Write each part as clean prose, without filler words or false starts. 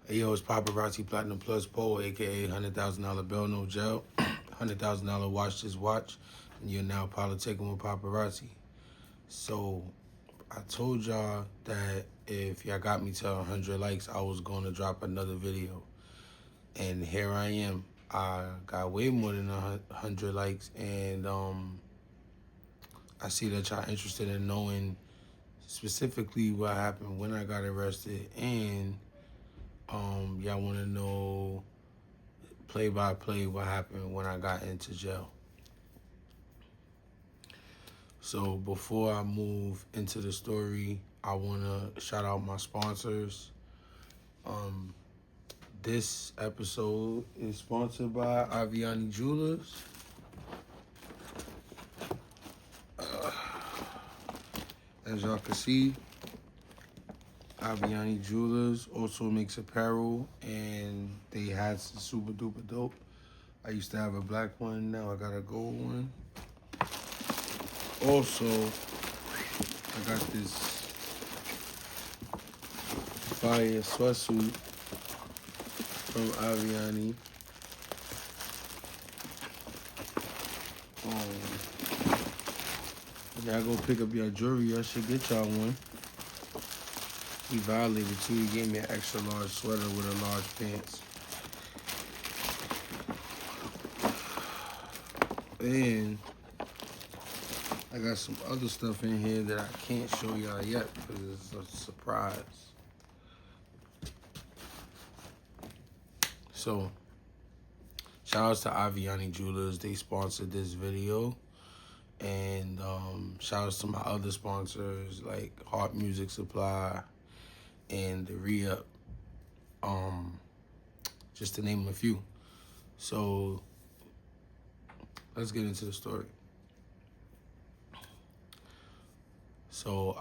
Hey, yo, it's Popperazzi Platinum Plus Pole, aka $100,000 Bell No Gel, $100,000 Watch This Watch, and you're now politicking with Popperazzi. So, I told y'all that if y'all got me to 100 likes, I was going to drop another video. And here I am. I got way more than 100 likes, and I see that y'all interested in knowing specifically what happened when I got arrested, and y'all want to know play by play what happened when I got into jail. So before I move into the story, I want to shout out my sponsors. This episode is sponsored by Aviani Jewelers. As y'all can see, Aviani Jewelers also makes apparel, and they hats are super duper dope. I used to have a black one, now I got a gold one. Also, I got this fire sweatsuit from Aviani. Y'all go pick up your jewelry, I should get y'all one. He violated too. He gave me an extra large sweater with a large pants. And I got some other stuff in here that I can't show y'all yet because it's a surprise. So, shout outs to Aviani Jewelers. They sponsored this video. And shout outs to my other sponsors like Heart Music Supply and the Re-Up, just to name a few. So let's get into the story. So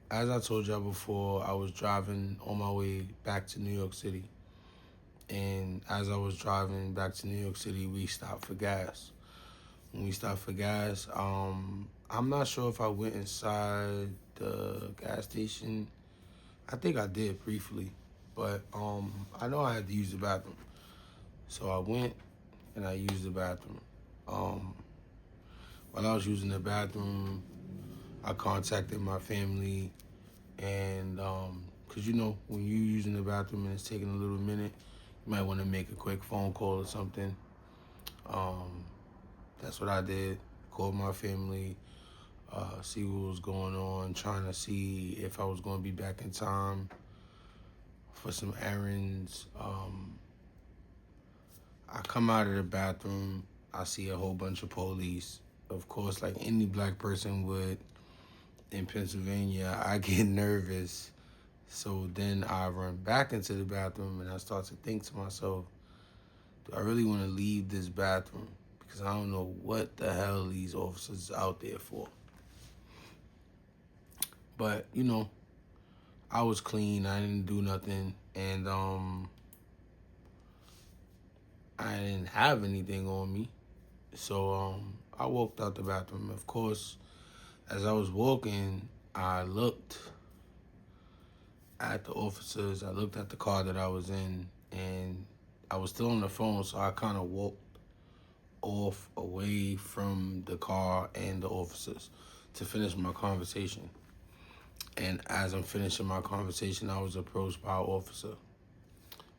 as I told y'all before, I was driving on my way back to New York City. And as I was driving back to New York City, we stopped for gas. When we stopped for gas, I'm not sure if I went inside the gas station. I think I did briefly, but I know I had to use the bathroom. So I went and I used the bathroom. While I was using the bathroom, I contacted my family, and cause you know when you're using the bathroom and it's taking a little minute, you might want to make a quick phone call or something. That's what I did. Called my family, see what was going on, trying to see if I was going to be back in time for some errands. I come out of the bathroom, I see a whole bunch of police. Of course, like any black person would in Pennsylvania, I get nervous. So then I run back into the bathroom and I start to think to myself, do I really want to leave this bathroom? Because I don't know what the hell these officers out there for. But, you know, I was clean. I didn't do nothing. And I didn't have anything on me. So I walked out the bathroom. Of course, as I was walking, I looked at the officers. I looked at the car that I was in. And I was still on the phone, so I kind of walked off away from the car and the officers to finish my conversation. And as I'm finishing my conversation, I was approached by an officer.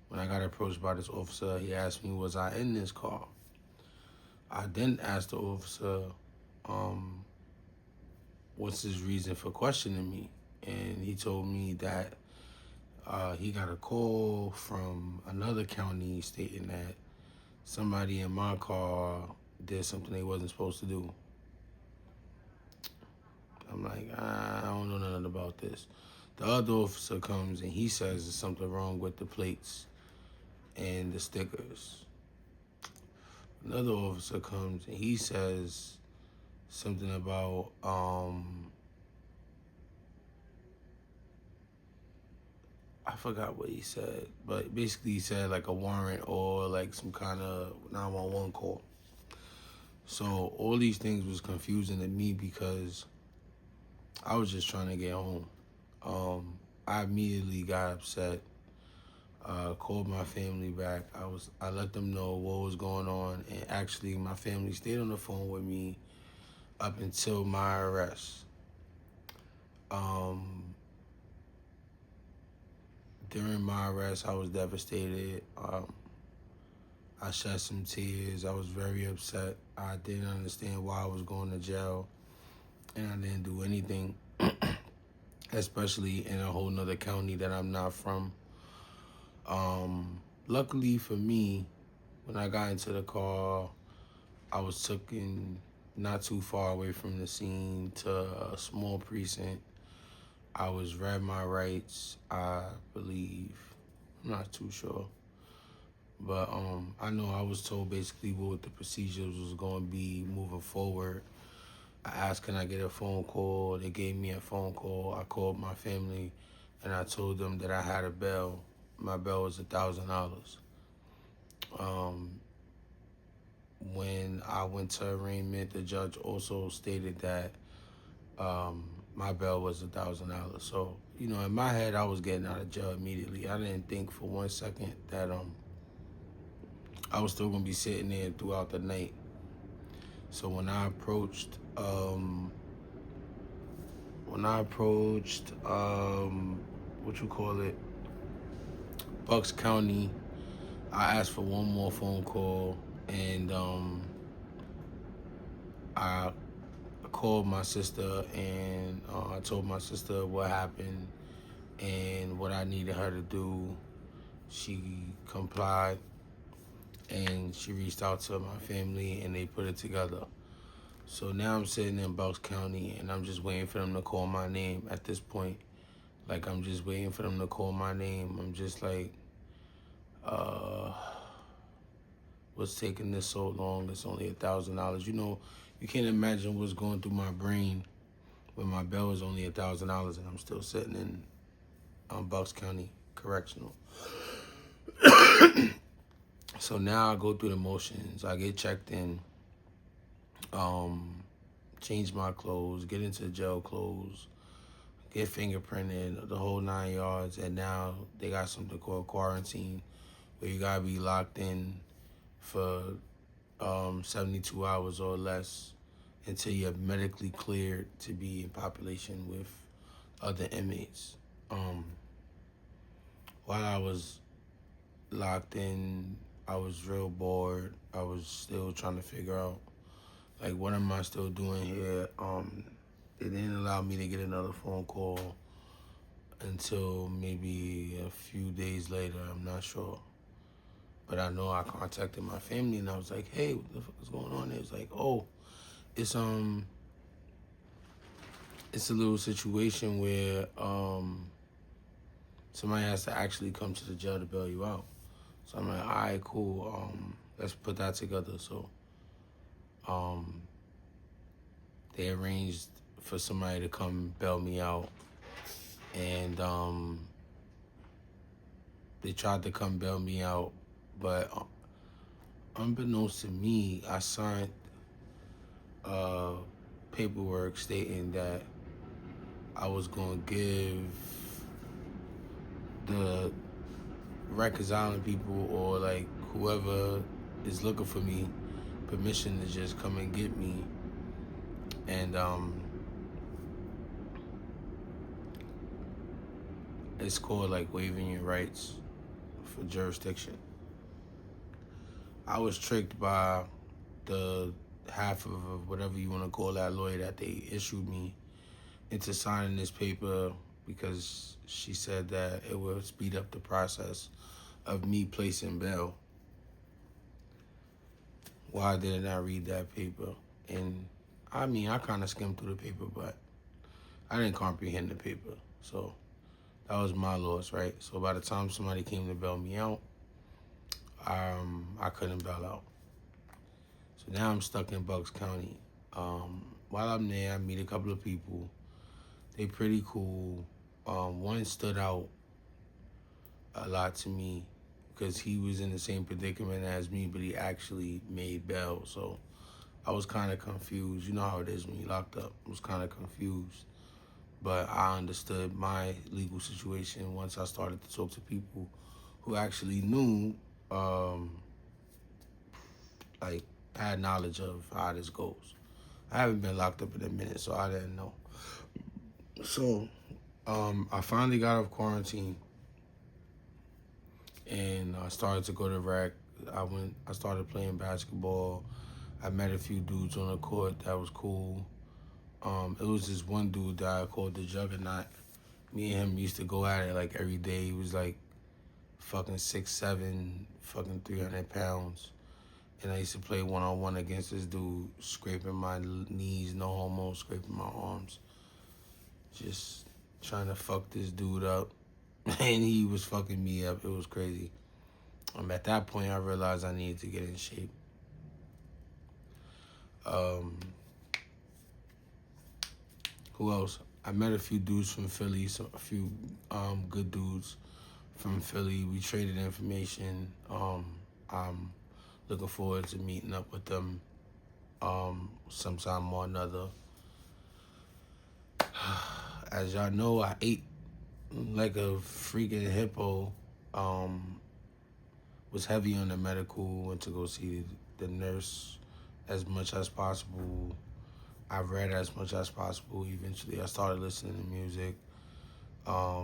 When I got approached by this officer, he asked me, was I in this car? I then asked the officer, what's his reason for questioning me? And he told me that he got a call from another county stating that somebody in my car did something they wasn't supposed to do. I'm like, I don't know nothing about this. The other officer comes and he says there's something wrong with the plates and the stickers. Another officer comes and he says something about I forgot what he said, but basically he said like a warrant or like some kind of 911 call. So all these things was confusing to me because I was just trying to get home. I immediately got upset. Called my family back. I let them know what was going on, and actually my family stayed on the phone with me up until my arrest. Um, During my arrest, I was devastated. I shed some tears. I was very upset. I didn't understand why I was going to jail, and I didn't do anything, especially in a whole nother county that I'm not from. Luckily for me, when I got into the car, I was taken not too far away from the scene to a small precinct. I was read my rights, I believe. I'm not too sure. But I know I was told basically what the procedures was going to be moving forward. I asked, can I get a phone call? They gave me a phone call. I called my family, and I told them that I had a bail. My bail was $1,000. Um, when I went to arraignment, the judge also stated that my bail was $1,000. So, in my head, I was getting out of jail immediately. I didn't think for 1 second that I was still gonna be sitting there throughout the night. So what you call it, Bucks County, I asked for one more phone call, and I called my sister, and I told my sister what happened and what I needed her to do. She complied, and she reached out to my family, and they put it together. So now I'm sitting in Bucks County, and I'm just waiting for them to call my name at this point. Like, I'm just waiting for them to call my name. I'm just like, uh, what's taking this so long? It's only $1,000. You can't imagine what's going through my brain when my bail is only $1,000 and I'm still sitting in Bucks County Correctional. So now I go through the motions. I get checked in, change my clothes, get into jail clothes, get fingerprinted, the whole 9 yards, and now they got something called quarantine, where you gotta be locked in for 72 hours or less until you're medically cleared to be in population with other inmates. While I was locked in, I was real bored. I was still trying to figure out, like, what am I still doing here? They didn't allow me to get another phone call until maybe a few days later. I'm not sure. But I know I contacted my family, and I was like, hey, what the fuck is going on? It was like, oh, it's it's a little situation where somebody has to actually come to the jail to bail you out. So I'm like, all right, cool. Let's put that together. So they arranged for somebody to come bail me out, and they tried to come bail me out, but unbeknownst to me, I signed paperwork stating that I was going to give the Rikers Island people, or like whoever is looking for me, permission to just come and get me. And it's called like waiving your rights for jurisdiction. I was tricked by the half of whatever you want to call that lawyer that they issued me into signing this paper, because she said that it would speed up the process of me placing bail. Why didn't I read that paper? And I mean, I kind of skimmed through the paper, but I didn't comprehend the paper. So that was my loss, right? So by the time somebody came to bail me out, I couldn't bail out. So now I'm stuck in Bucks County. While I'm there, I meet a couple of people. They pretty cool. One stood out a lot to me because he was in the same predicament as me, but he actually made bail. So I was kind of confused. You know how it is when you're locked up. I was kind of confused. But I understood my legal situation once I started to talk to people who actually knew, um, like, had knowledge of how this goes. I haven't been locked up in a minute, so I didn't know. So, I finally got off quarantine, and I started to go to rec. I started playing basketball. I met a few dudes on the court that was cool. It was this one dude that I called the Juggernaut. Me and him used to go at it like every day. He was like fucking 6'7", fucking 300 pounds. And I used to play one-on-one against this dude, scraping my knees, no homo, scraping my arms. Just trying to fuck this dude up. And he was fucking me up. It was crazy. At that point, I realized I needed to get in shape. Who else? I met a few dudes from Philly, so a few good dudes from Philly. We traded information. I'm looking forward to meeting up with them sometime or another. As y'all know, I ate like a freaking hippo. Was heavy on the medical. Went to go see the nurse as much as possible. I read as much as possible. Eventually, I started listening to music. I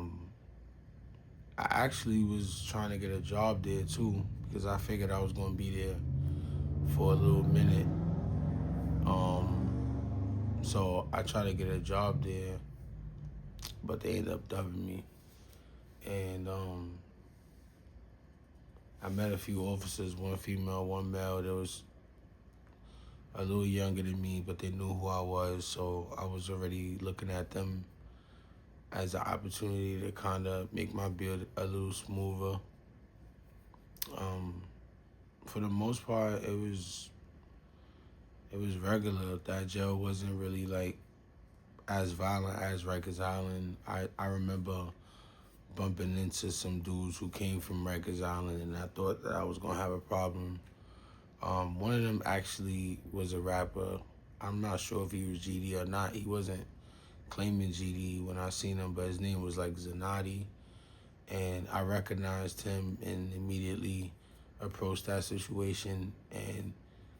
actually was trying to get a job there too because I figured I was going to be there for a little minute. So I tried to get a job there, but they ended up dubbing me. And I met a few officers, one female, one male. There was a little younger than me, but they knew who I was, so I was already looking at them as an opportunity to kind of make my build a little smoother. For the most part, it was regular. That jail wasn't really like as violent as Rikers Island. I remember bumping into some dudes who came from Rikers Island, and I thought that I was gonna have a problem. One of them actually was a rapper. I'm not sure if he was GD or not. He wasn't claiming GD when I seen him, but his name was like Zanati. And I recognized him and immediately approached that situation. And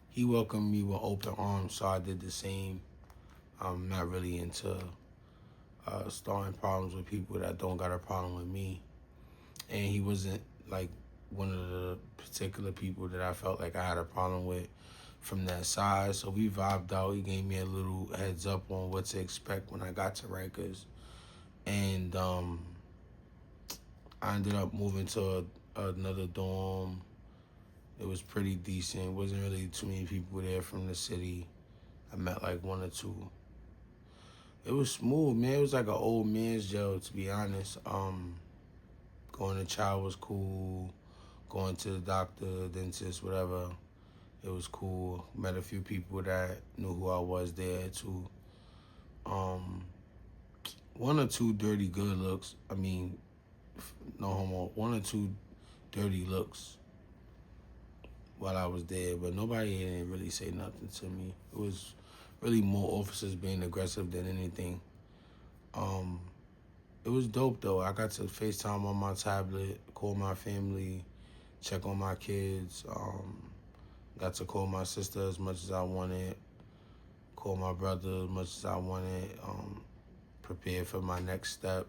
he welcomed me with open arms, so I did the same. I'm not really into starting problems with people that don't got a problem with me. And he wasn't like one of the particular people that I felt like I had a problem with from that side. So we vibed out. He gave me a little heads up on what to expect when I got to Rikers. And I ended up moving to another dorm. It was pretty decent. Wasn't really too many people there from the city. I met like one or two. It was smooth, man. It was like an old man's jail, to be honest. Going to chow was cool. Going to the doctor, dentist, whatever. It was cool. Met a few people that knew who I was there too. One or two dirty good looks. I mean, no homo. One or two dirty looks while I was there, but nobody didn't really say nothing to me. It was really more officers being aggressive than anything. It was dope though. I got to FaceTime on my tablet, call my family, check on my kids. Got to call my sister as much as I wanted, call my brother as much as I wanted, prepare for my next step,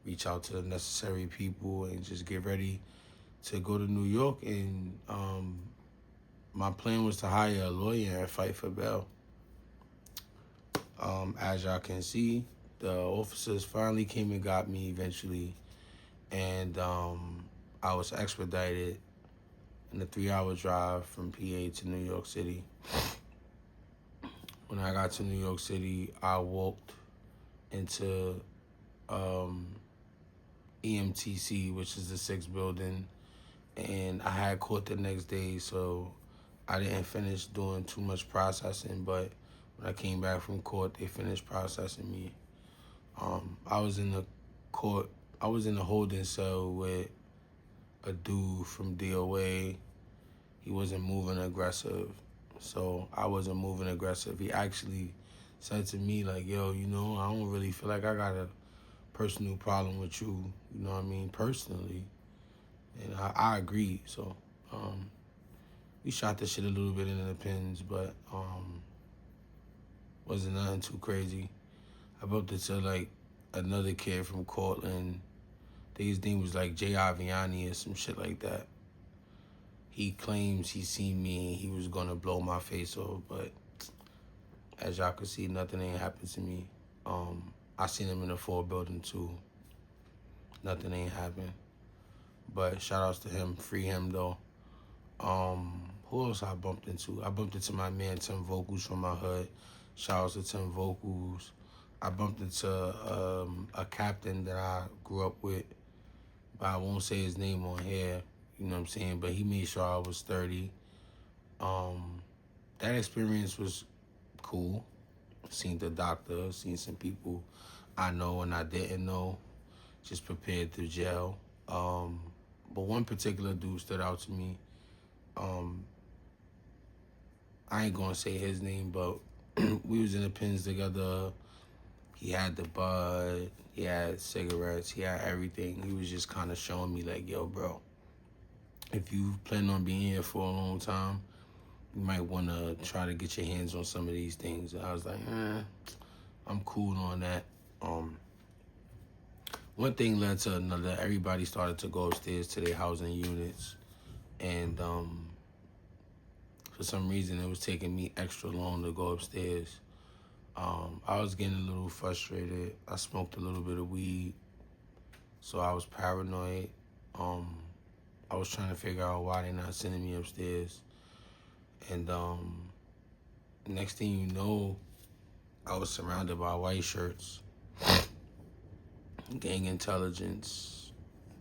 reach out to the necessary people, and just get ready to go to New York. And my plan was to hire a lawyer and fight for bail. As y'all can see, the officers finally came and got me eventually, and I was expedited in a 3-hour drive from PA to New York City. When I got to New York City, I walked into EMTC, which is the 6th building, and I had court the next day, so I didn't finish doing too much processing, but when I came back from court, they finished processing me. I was in the holding cell with a dude from DOA. He wasn't moving aggressive, so I wasn't moving aggressive. He actually said to me, like, yo, I don't really feel like I got a personal problem with you, you know what I mean, personally. And I agree. So we shot the shit a little bit in the pins, but wasn't nothing too crazy. I bumped into like another kid from Cortland. I think his name was like Jay Aviani or some shit like that. He claims he seen me and he was gonna blow my face off, but as y'all can see, nothing ain't happened to me. I seen him in the 4 building too. Nothing ain't happened. But shout outs to him, free him though. Who else I bumped into? I bumped into my man Tim Vocals from my hood. Shout outs to Tim Vocals. I bumped into a captain that I grew up with, but I won't say his name on here. You know what I'm saying? But he made sure I was 30. That experience was cool. Seen the doctor, seen some people I know and I didn't know, just prepared through jail. But one particular dude stood out to me. I ain't gonna say his name, but we was in the pins together. He had the bud, he had cigarettes, he had everything. He was just kind of showing me like, yo, bro, if you plan on being here for a long time, you might want to try to get your hands on some of these things. And I was like, I'm cool on that. One thing led to another. Everybody started to go upstairs to their housing units. And for some reason, it was taking me extra long to go upstairs. I was getting a little frustrated. I smoked a little bit of weed, so I was paranoid. I was trying to figure out why they're not sending me upstairs. And next thing you know, I was surrounded by white shirts, gang intelligence.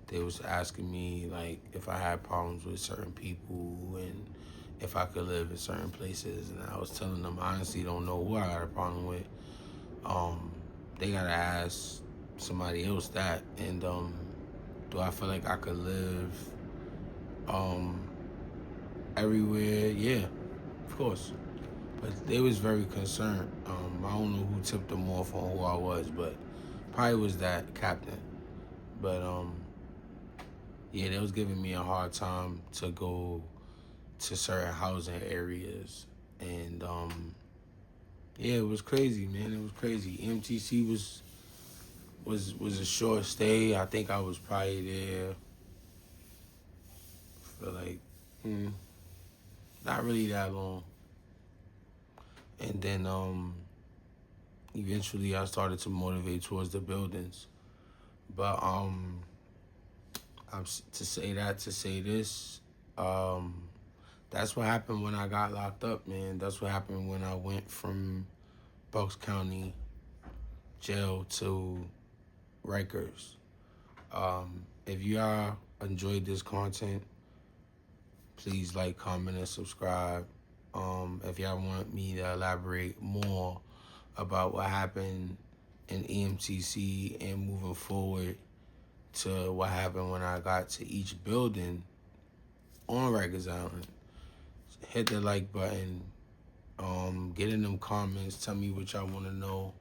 They was asking me like if I had problems with certain people and if I could live in certain places, and I was telling them I honestly don't know who I got a problem with. They gotta ask somebody else that. And do I feel like I could live everywhere? Yeah, of course. But they was very concerned. I don't know who tipped them off on who I was, but probably was that captain. But yeah, they was giving me a hard time to go to certain housing areas. And yeah, it was crazy, man. It was crazy. MTC was a short stay. I think I was probably there for like not really that long. And then eventually I started to motivate towards the buildings. But to say this, that's what happened when I got locked up, man. That's what happened when I went from Bucks County jail to Rikers. If y'all enjoyed this content, please like, comment, and subscribe. If y'all want me to elaborate more about what happened in EMTC and moving forward to what happened when I got to each building on Rikers Island, hit the like button. Get in them comments. Tell me what y'all want to know.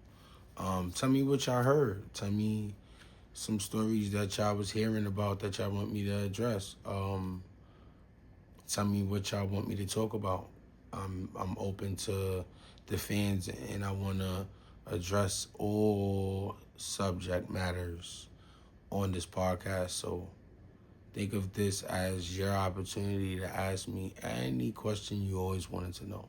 Tell me what y'all heard. Tell me some stories that y'all was hearing about that y'all want me to address. Tell me what y'all want me to talk about. I'm open to the fans, and I want to address all subject matters on this podcast. So think of this as your opportunity to ask me any question you always wanted to know.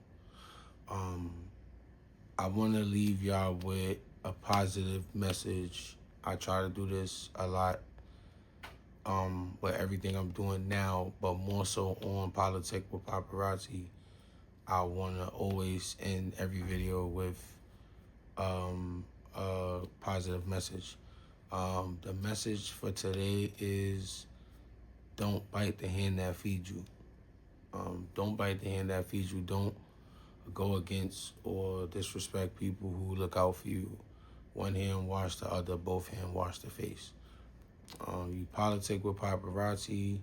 I want to leave y'all with a positive message. I try to do this a lot with everything I'm doing now, but more so on Politics with Popperazzi. I want to always end every video with a positive message. The message for today is don't bite the hand that feeds you. Don't bite the hand that feeds you. Don't go against or disrespect people who look out for you. One hand wash the other, both hands wash the face. You Politic with Popperazzi,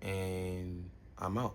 and I'm out.